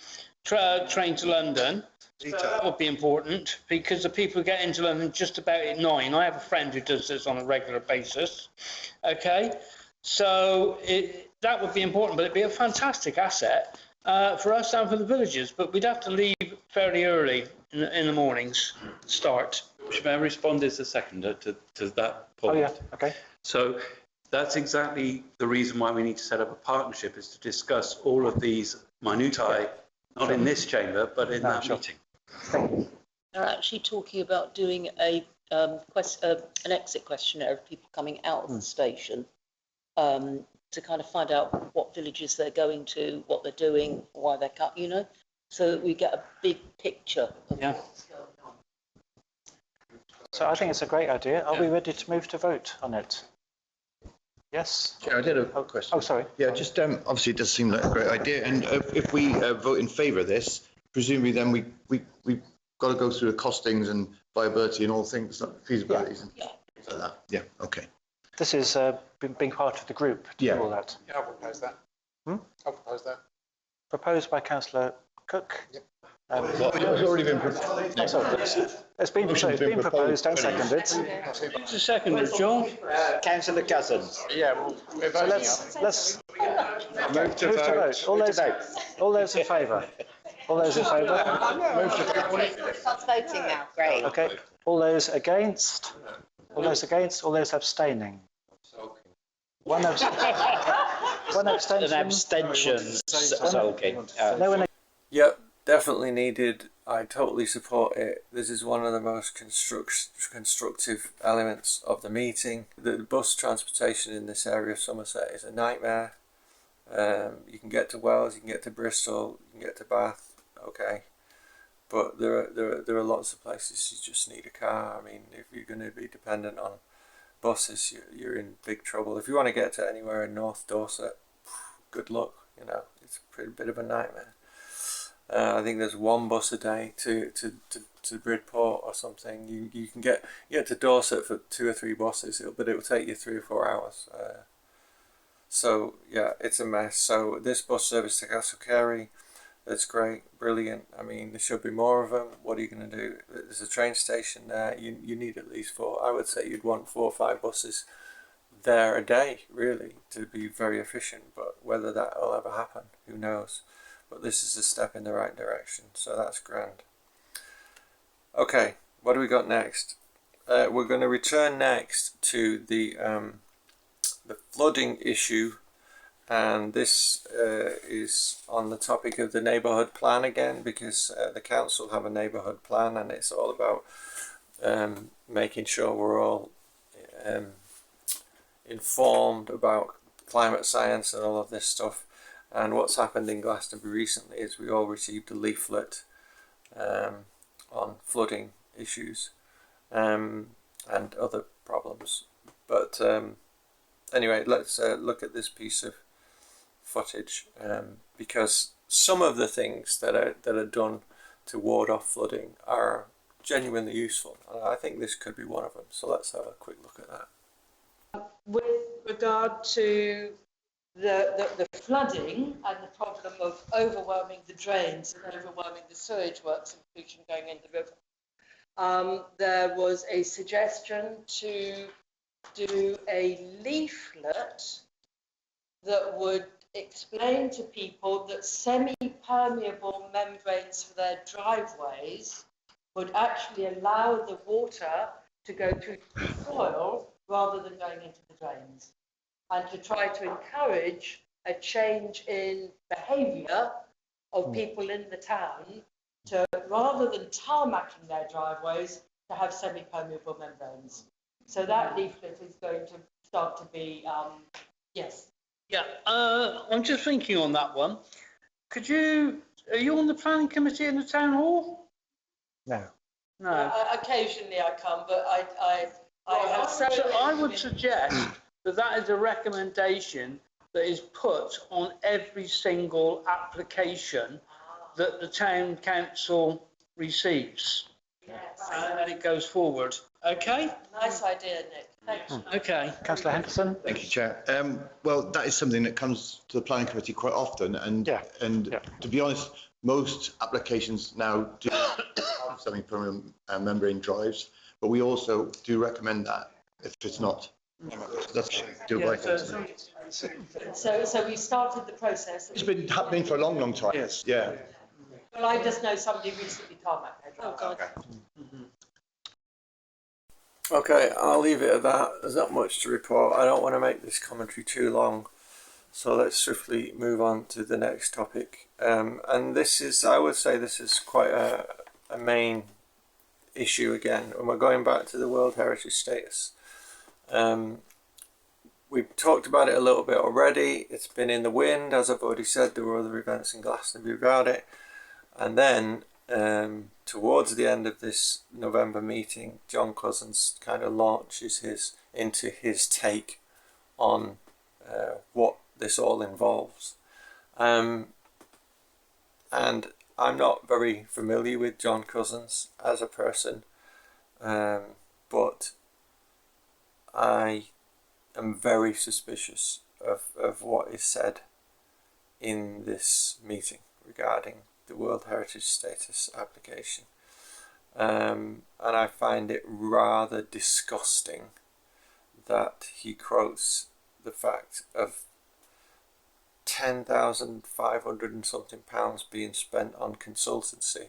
train to London. So that would be important, because the people get into London just about at 9. I have a friend who does this on a regular basis. Okay, so that would be important, but it'd be a fantastic asset for us and for the villages. But we'd have to leave fairly early in the mornings. Start. May I respond as a second to that point? Oh yeah. Okay. So that's exactly the reason why we need to set up a partnership, is to discuss all of these minutiae Not in this chamber, but in that meeting. They're actually talking about doing an exit questionnaire of people coming out of the station to kind of find out what villages they're going to, what they're doing, why they're cut, you know, so that we get a big picture of what's going on. So I think it's a great idea. Are we ready to move to vote on it? Yes? Chair, I did have a question. Oh, sorry. Yeah, just obviously it does seem like a great idea, and if we vote in favour of this, presumably then we've got to go through the costings and viability and all things, like feasibilities and things like that. Yeah, okay. This is being part of the group to do all that. Yeah, I'll propose that. I'll propose that. Proposed by Councillor Cook. Yep. It's already been proposed. Oh, sorry. It's been proposed and seconded. Who's seconded, John? Councillor Cousins. Yeah, well, we're So voting. let's Move to vote. All those in favour? All those in favour? Move to vote. Stop voting now, great. Okay. All those against? All those against? All those abstaining? One abstention. An abstention. Sulking. No one. Yep, definitely needed. I totally support it. This is one of the most constructive elements of the meeting. The bus transportation in this area of Somerset is a nightmare. You can get to Wells, you can get to Bristol, you can get to Bath, okay. But there are lots of places you just need a car. I mean, if you're going to be dependent on buses, you're in big trouble. If you want to get to anywhere in North Dorset, good luck. You know, it's a pretty bit of a nightmare. I think there's one bus a day to Bridport or something. You can get to Dorset for 2 or 3 buses, but it will take you 3 or 4 hours. So yeah, it's a mess. So this bus service to Castlecary, that's great, brilliant. I mean, there should be more of them. What are you going to do? There's a train station there. You need at least 4. I would say you'd want 4 or 5 buses there a day, really, to be very efficient. But whether that will ever happen, who knows? But this is a step in the right direction, so that's grand. Okay, what do we got next? We're going to return next to the flooding issue, and this is on the topic of the neighbourhood plan again, because the council have a neighbourhood plan, and it's all about making sure we're all informed about climate science and all of this stuff. And what's happened in Glastonbury recently is we all received a leaflet on flooding issues and other problems. But anyway, let's look at this piece of footage because some of the things that are done to ward off flooding are genuinely useful, and I think this could be one of them. So let's have a quick look at that. With regard to the flooding and the problem of overwhelming the drains and overwhelming the sewage works and pollution going into the river, there was a suggestion to do a leaflet that would explain to people that semi-permeable membranes for their driveways would actually allow the water to go through the soil rather than going into the drains, and to try to encourage a change in behaviour of people in the town to, rather than tarmacking their driveways, to have semi-permeable membranes. So that leaflet is going to start to be, yes. Yeah, I'm just thinking on that one. Are you on the planning committee in the town hall? No. No. Occasionally I come, but I have so I would suggest that is a recommendation that is put on every single application that the town council receives. Yes. And it goes forward. Okay? Nice idea, Nick. Thanks. Okay. Councillor Henderson. Thank you, Chair. Well, that is something that comes to the planning committee quite often, and to be honest, most applications now do have semi-permeable membrane drives, but we also do recommend that if it's not. That's do right. So we started the process. It's been happening for a long, long time. Yes. Yeah. Well, I just know somebody recently tarmacked their driveway. Oh, God. Okay, I'll leave it at that. There's not much to report. I don't want to make this commentary too long. So let's swiftly move on to the next topic. And this is, I would say, this is quite a main issue again, and we're going back to the World Heritage status. We've talked about it a little bit already. It's been in the wind, as I've already said. There were other events in Glastonbury about it. And then towards the end of this November meeting, John Cousins kind of launches into his take on what this all involves. And I'm not very familiar with John Cousins as a person, but I am very suspicious of what is said in this meeting regarding the World Heritage Status application. And I find it rather disgusting that he quotes the fact of £10,500 and something being spent on consultancy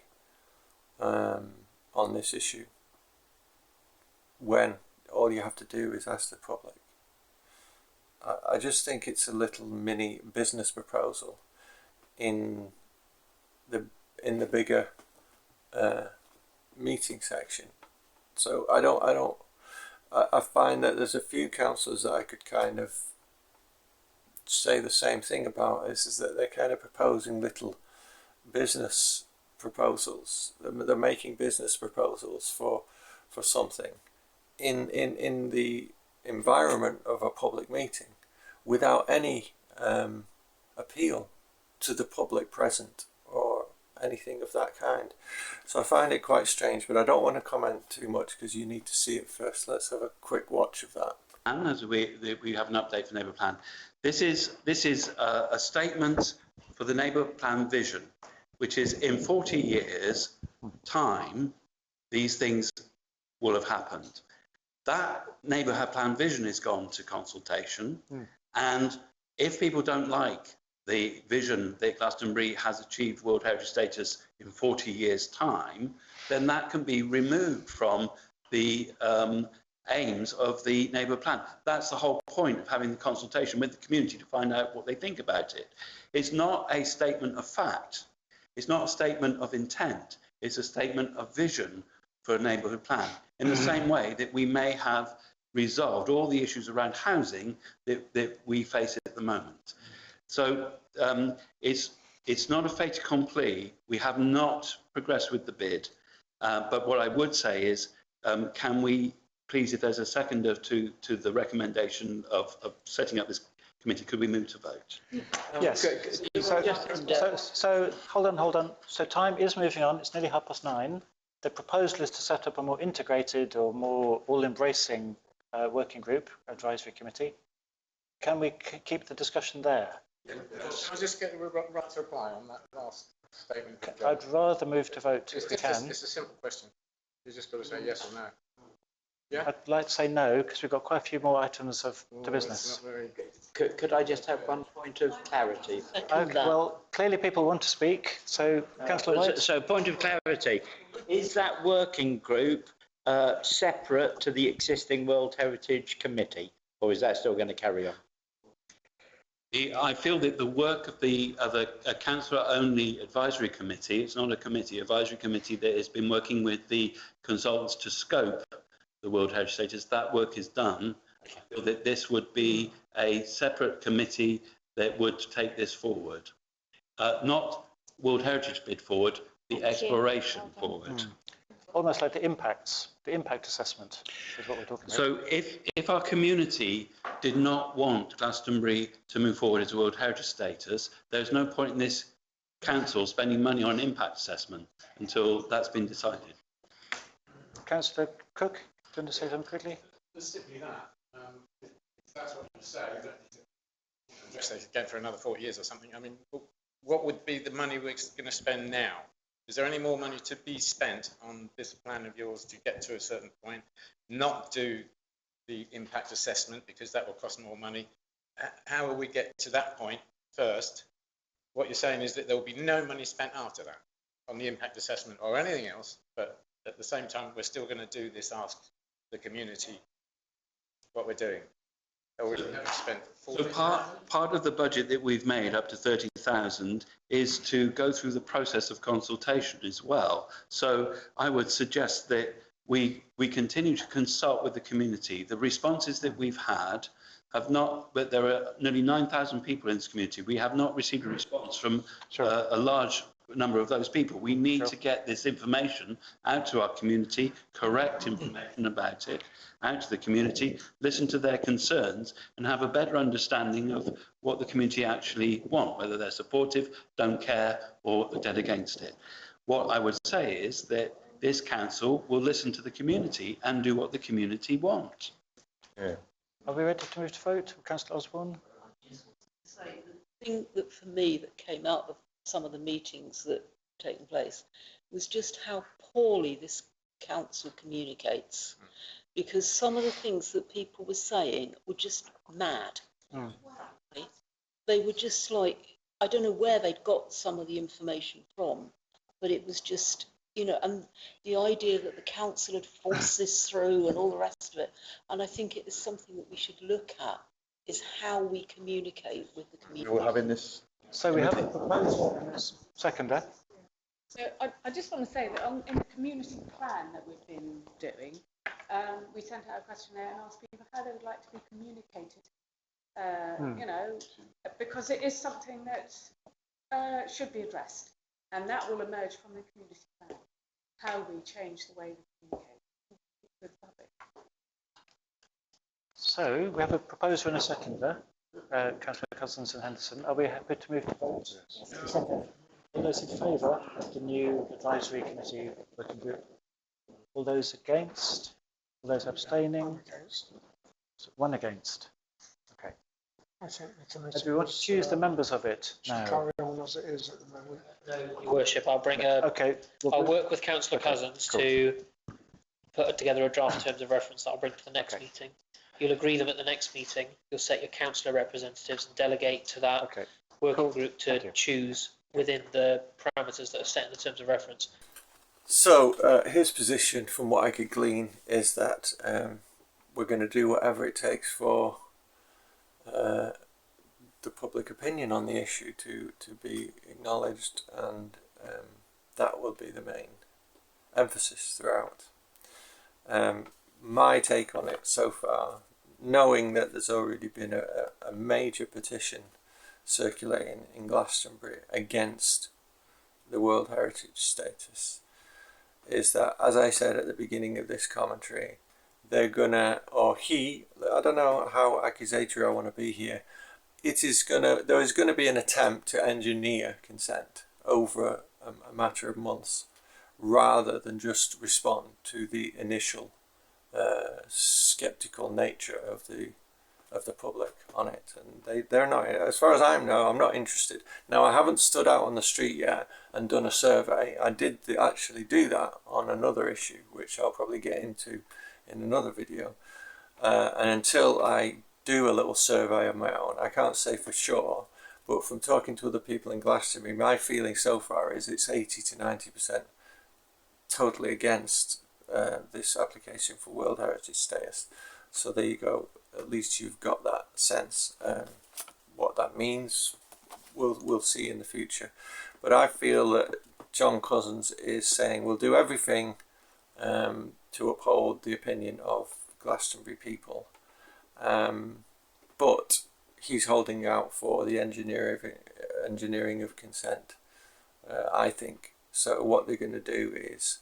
on this issue, when all you have to do is ask the public. I just think it's a little mini business proposal in the bigger meeting section. So I find that there's a few councillors that I could kind of say the same thing about, is that they're kind of proposing little business proposals. They're making business proposals for something in the environment of a public meeting without any appeal to the public present or anything of that kind. So I find it quite strange, but I don't want to comment too much because you need to see it first. Let's have a quick watch of that. And as we have an update for Neighbour Plan, this is a statement for the Neighbour Plan vision, which is in 40 years' time, these things will have happened. That Neighbourhood Plan vision is gone to consultation, and if people don't like the vision that Glastonbury has achieved World Heritage status in 40 years' time, then that can be removed from the aims of the Neighbourhood Plan. That's the whole point of having the consultation with the community, to find out what they think about it. It's not a statement of fact. It's not a statement of intent. It's a statement of vision for a neighbourhood plan, in the same way that we may have resolved all the issues around housing that we face at the moment. So it's not a fait accompli. We have not progressed with the bid. But what I would say is, can we please, if there's a seconder to the recommendation of setting up this committee, could we move to vote? Yes. So hold on. So time is moving on. It's nearly 9:30. The proposal is to set up a more integrated or more all-embracing working group, advisory committee. Can we keep the discussion there? Can I just get the right to reply on that last statement? I'd rather move to vote if we can. It's a simple question. You just got to say yes or no. Yeah. I'd like to say no, because we've got quite a few more items to business. Could I just have one point of clarity? Okay, well, clearly people want to speak, so Councillor White. So point of clarity, is that working group separate to the existing World Heritage Committee, or is that still going to carry on? I feel that the work of a councillor-only advisory committee, it's not a committee, advisory committee that has been working with the consultants to scope the World Heritage status, that work is done. I feel that this would be a separate committee that would take this forward. Not World Heritage bid forward, the exploration forward. Almost like the impact assessment is what we're talking about. So if our community did not want Glastonbury to move forward as a World Heritage status, there's no point in this council spending money on impact assessment until that's been decided. Councillor Cook, do you want to say something quickly? Just simply that. If that's what you say, you don't need to address this again for another 40 years or something. I mean, what would be the money we're going to spend now? Is there any more money to be spent on this plan of yours to get to a certain point, not do the impact assessment because that will cost more money? How will we get to that point first? What you're saying is that there will be no money spent after that on the impact assessment or anything else, but at the same time, we're still going to do this, ask the community what we're doing. already having spent So part of the budget that we've made up to 30,000 is to go through the process of consultation as well. So I would suggest that we continue to consult with the community. The responses that we've had have not, but there are nearly 9,000 people in this community. We have not received a response from a large number of those people. We need to get this information out to our community, correct information about it, out to the community, listen to their concerns and have a better understanding of what the community actually want, whether they're supportive, don't care or dead against it. What I would say is that this council will listen to the community and do what the community want. Yeah. Are we ready to move to vote? Councillor Osborne? So the thing that for me that came out of some of the meetings that taken place was just how poorly this council communicates, because some of the things that people were saying were just mad. They were just like, I don't know where they'd got some of the information from, but it was just, you know, and the idea that the council had forced this through and all the rest of it. And I think it is something that we should look at, is how we communicate with the community. We're having this. So we have a proposal. Seconder. So I just want to say that in the community plan that we've been doing, we sent out a questionnaire and asked people how they would like to be communicated. You know, because it is something that should be addressed, and that will emerge from the community plan, how we change the way we communicate with the public. So we have a proposer and a seconder, Councillor Cousins and Henderson. Are we happy to move to vote? Yes. All those in favour of the new advisory committee working group? All those against? All those abstaining? One against. Okay. I think the Do committee. we want to choose the members of it should now? carry on as it is at the moment. No, Your Worship, I'll bring a. Okay. I'll work with Councillor Cousins cool. to put together a draft terms of reference that I'll bring to the next meeting. You'll agree them at the next meeting. You'll set your councillor representatives and delegate to that working group to choose within the parameters that are set in the terms of reference. So his position, from what I could glean, is that we're going to do whatever it takes for the public opinion on the issue to be acknowledged, and that will be the main emphasis throughout. My take on it so far, knowing that there's already been a major petition circulating in Glastonbury against the World Heritage status, is that, as I said at the beginning of this commentary, they're gonna, or he, I don't know how accusatory I want to be here, there is gonna be an attempt to engineer consent over a matter of months, rather than just respond to the initial skeptical nature of the public on it, and they're not, as far as I know, I'm not interested. Now, I haven't stood out on the street yet and done a survey. I did actually do that on another issue, which I'll probably get into in another video, and until I do a little survey of my own, I can't say for sure, but from talking to other people in Glastonbury, my feeling so far is it's 80 to 90% totally against this application for World Heritage status. So there you go, at least you've got that sense. What that means, we'll see in the future. But I feel that John Cousins is saying we'll do everything to uphold the opinion of Glastonbury people, but he's holding out for the engineering of consent, I think. So what they're going to do is,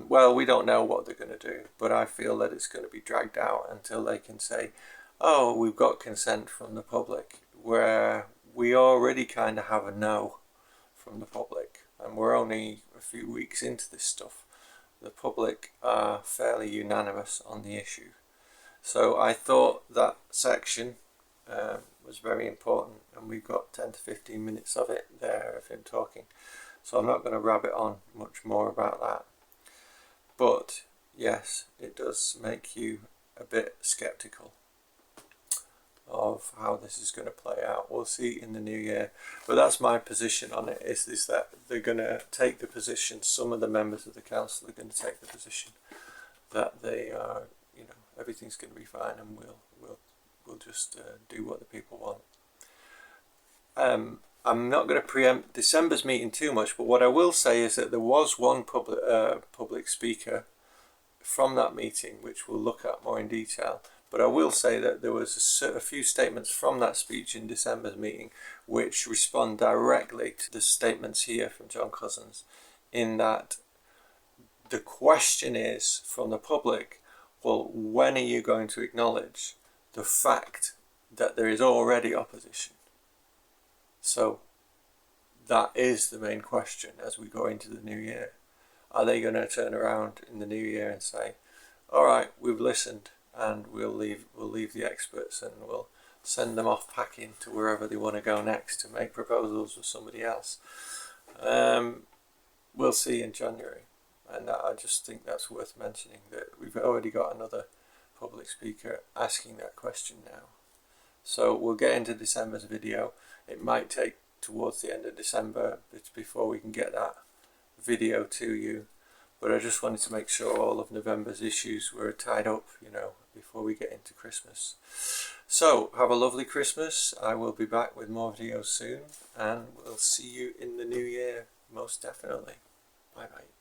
well, we don't know what they're going to do, but I feel that it's going to be dragged out until they can say, oh, we've got consent from the public, where we already kind of have a no from the public, and we're only a few weeks into this stuff. The public are fairly unanimous on the issue. So I thought that section was very important, and we've got 10 to 15 minutes of it there of him talking. So I'm not going to rabbit on much more about that. But yes, it does make you a bit skeptical of how this is going to play out. We'll see in the new year. But that's my position on it, is that they're going to take the position, some of the members of the council are going to take the position that they are, you know, everything's going to be fine, and we'll we'll just do what the people want. I'm not going to preempt December's meeting too much, but what I will say is that there was one public speaker from that meeting, which we'll look at more in detail. But I will say that there was a few statements from that speech in December's meeting which respond directly to the statements here from John Cousins, in that the question is from the public, well, when are you going to acknowledge the fact that there is already opposition? So that is the main question as we go into the new year. Are they going to turn around in the new year and say, all right, we've listened and we'll leave the experts and we'll send them off packing to wherever they want to go next to make proposals with somebody else? We'll see in January. And I just think that's worth mentioning, that we've already got another public speaker asking that question now. So we'll get into December's video. It might take towards the end of December before we can get that video to you. But I just wanted to make sure all of November's issues were tied up, you know, before we get into Christmas. So have a lovely Christmas. I will be back with more videos soon, and we'll see you in the new year, most definitely. Bye bye.